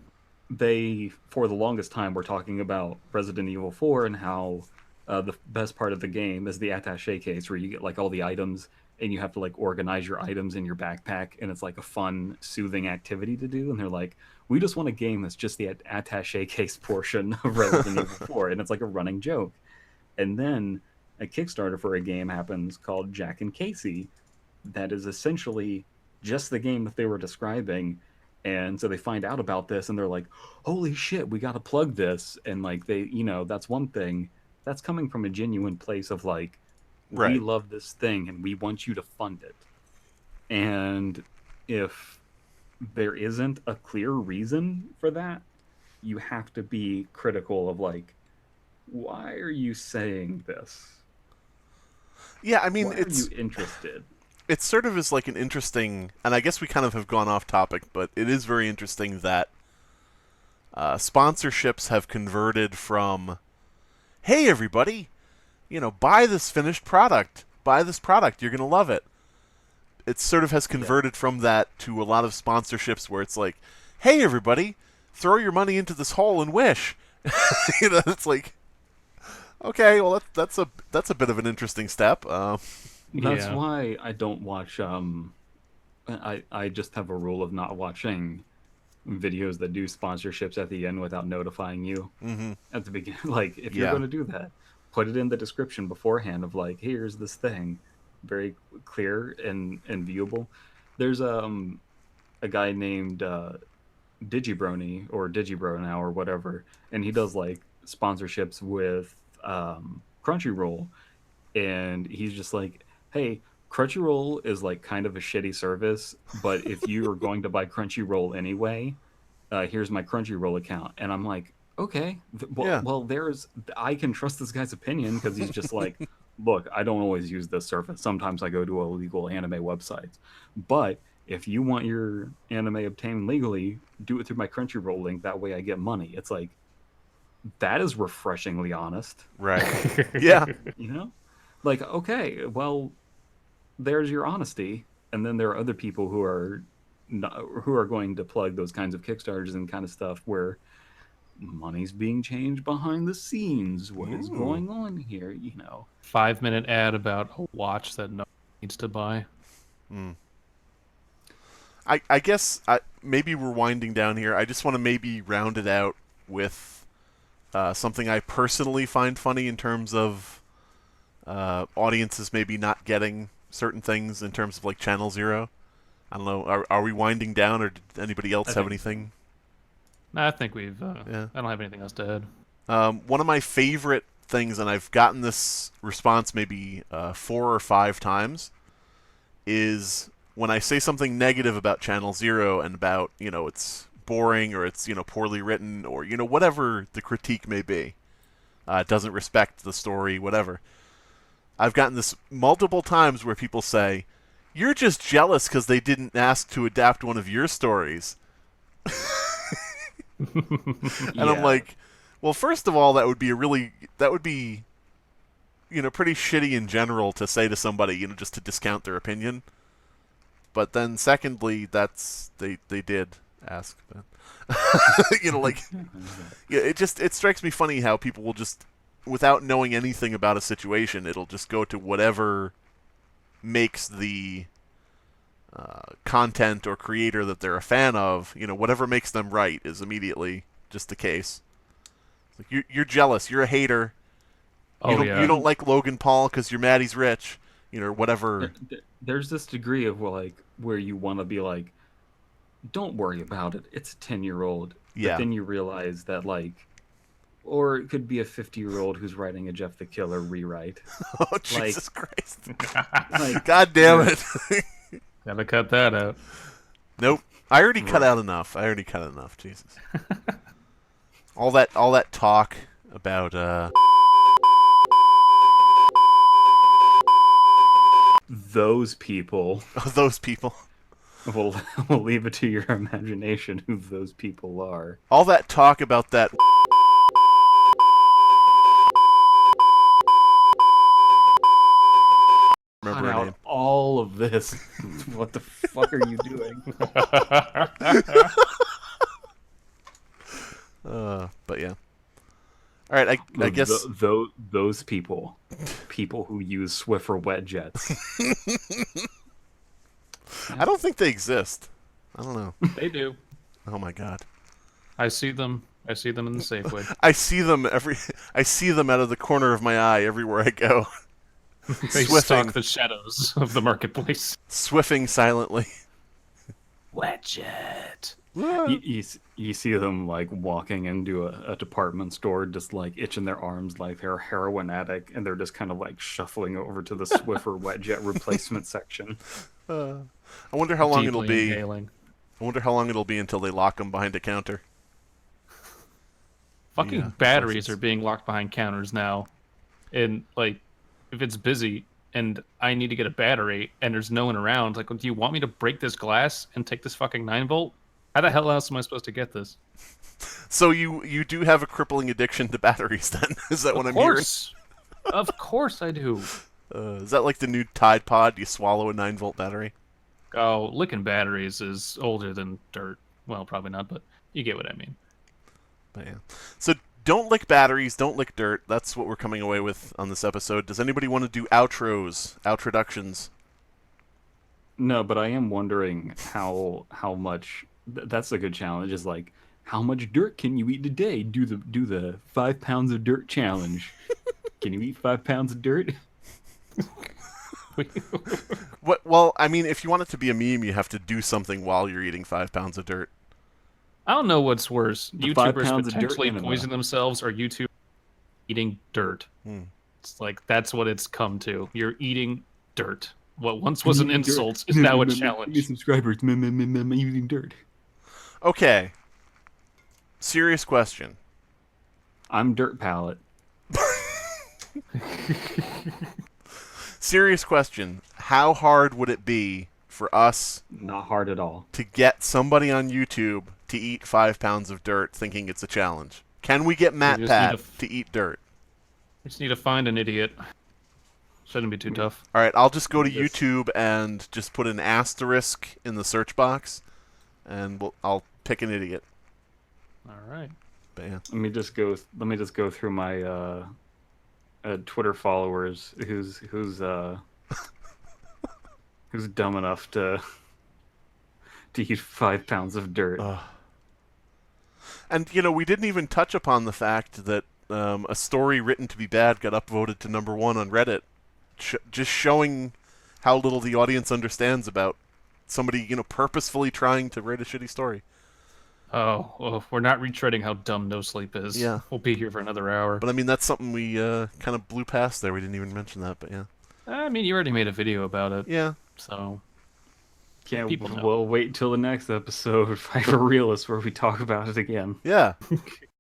they for the longest time were talking about Resident Evil 4 and how the best part of the game is the attaché case where you get like all the items and you have to like organize your items in your backpack and it's like a fun, soothing activity to do. And they're like, we just want a game that's just the attaché case portion of Resident Evil 4, and it's like a running joke. And then a Kickstarter for a game happens called Jack and Casey, that is essentially just the game that they were describing. And so they find out about this and they're like, holy shit, we got to plug this. And like, that's one thing that's coming from a genuine place of like, we right. love this thing and we want you to fund it. And if there isn't a clear reason for that, you have to be critical of like, why are you saying this? Yeah, I mean Why are you interested? it sort of is like an interesting, and I guess we kind of have gone off topic, but it is very interesting that sponsorships have converted from, hey everybody, buy this finished product, buy this product, you're gonna love it. It sort of has Yeah. converted from that to a lot of sponsorships where it's like, hey everybody, throw your money into this hole and wish. It's like, okay, well that's a bit of an interesting step. That's Yeah. why I don't watch. I just have a rule of not watching videos that do sponsorships at the end without notifying you hmm at the beginning. Like, if you're Yeah. going to do that, put it in the description beforehand of like, here's this thing, very clear and viewable. There's a guy named Digibrony or Digibro now or whatever, and he does like sponsorships with Crunchyroll, and he's just like, "Hey, Crunchyroll is like kind of a shitty service, but if you are going to buy Crunchyroll anyway, here's my Crunchyroll account." And I'm like, "Okay, well, Yeah. there's I can trust this guy's opinion because he's just like, look, I don't always use this service. Sometimes I go to illegal anime websites, but." If you want your anime obtained legally, do it through my Crunchyroll link. That way I get money. It's like, that is refreshingly honest, Right. Yeah. you know? Like, okay, well, there's your honesty, and then there are other people who are not, who are going to plug those kinds of Kickstarters and kind of stuff where money's being changed behind the scenes. What is Ooh. going on here? You know? 5-minute ad about a watch that no one needs to buy. Mm. I guess maybe we're winding down here. I just want to maybe round it out with something I personally find funny in terms of audiences maybe not getting certain things in terms of like Channel Zero. I don't know. Are we winding down, or did anybody else I have think so. anything? No, I think we've. Yeah. I don't have anything else to add. One of my favorite things, and I've gotten this response maybe 4 or 5 times, is when I say something negative about Channel Zero and about, it's boring or it's, poorly written or, whatever the critique may be. It doesn't respect the story, whatever. I've gotten this multiple times where people say, you're just jealous because they didn't ask to adapt one of your stories. And I'm Yeah. like, well, first of all, that would be, pretty shitty in general to say to somebody, just to discount their opinion. But then, secondly, they did ask, but like, yeah, it strikes me funny how people will just, without knowing anything about a situation, it'll just go to whatever makes the content or creator that they're a fan of, whatever makes them right is immediately just the case. Like you're jealous, you're a hater, you Oh don't you yeah. don't like Logan Paul because you're mad he's rich, or whatever. There's this degree of like where you want to be like, don't worry about it. It's a 10-year-old. But Yeah. then you realize that like, or it could be a 50-year-old who's writing a Jeff the Killer rewrite. Oh Like, Jesus Christ! like God damn there, it! Gotta cut that out. Nope. I already cut right. out enough. Jesus. All that talk about Those people. those people. We'll we'll leave it to your imagination who those people are. All that talk about that. Remember Cut her out name. all of this. What the fuck are you doing? But yeah. All right, I guess. Those people who use Swiffer wet jets. I don't think they exist. I don't know. They do. Oh my god. I see them. I see them in the Safeway. I see them I see them out of the corner of my eye everywhere I go. They Swiffing. stalk the shadows of the marketplace. Swiffing silently. Wet jet. You see them like walking into a department store, just like itching their arms like they're a heroin addict, and they're just kind of like shuffling over to the Swiffer wet jet replacement section. I wonder how long it'll Deeply be. inhaling. I wonder how long it'll be until they lock them behind a counter. Fucking Yeah, batteries license. are being locked behind counters now. And, like, if it's busy and I need to get a battery and there's no one around, like, do you want me to break this glass and take this fucking 9-volt? How the hell else am I supposed to get this? So you do have a crippling addiction to batteries, then? Is that what I'm hearing? Of course I do. Is that like the new Tide Pod? You swallow a 9-volt battery? Oh, licking batteries is older than dirt. Well, probably not, but you get what I mean. But yeah. So don't lick batteries, don't lick dirt. That's what we're coming away with on this episode. Does anybody want to do outros, outroductions? No, but I am wondering how much. That's a good challenge. Is like, how much dirt can you eat today? Do the 5 pounds of dirt challenge. Can you eat 5 pounds of dirt? What? Well, I mean, if you want it to be a meme, you have to do something while you're eating 5 pounds of dirt. I don't know what's worse. The 5 YouTubers pounds of dirt potentially enema. poisoning themselves or YouTube eating dirt. It's like, that's what it's come to. You're eating dirt. What once was an insult is now a challenge. Subscribers, eating dirt. Okay. Serious question. I'm Dirt Palette. Serious question. How hard would it be for us Not hard at all. to get somebody on YouTube to eat 5 pounds of dirt thinking it's a challenge? Can we get just need Matpat to to eat dirt? We just need to find an idiot. Shouldn't be too tough. All right, I'll just go to Yes. YouTube and just put an asterisk in the search box, and I'll pick an idiot. All right. But yeah. Let me just go through my Twitter followers who's dumb enough to eat 5 pounds of dirt. And, we didn't even touch upon the fact that a story written to be bad got upvoted to #1 on Reddit, just showing how little the audience understands about somebody, purposefully trying to write a shitty story. Oh, well, we're not retreading how dumb No Sleep is. Yeah. We'll be here for another hour. But, I mean, that's something we kind of blew past there. We didn't even mention that, but yeah. I mean, you already made a video about it. Yeah. So, Yeah, people know. we'll wait till the next episode of Hyper-Realists where we talk about it again. Yeah.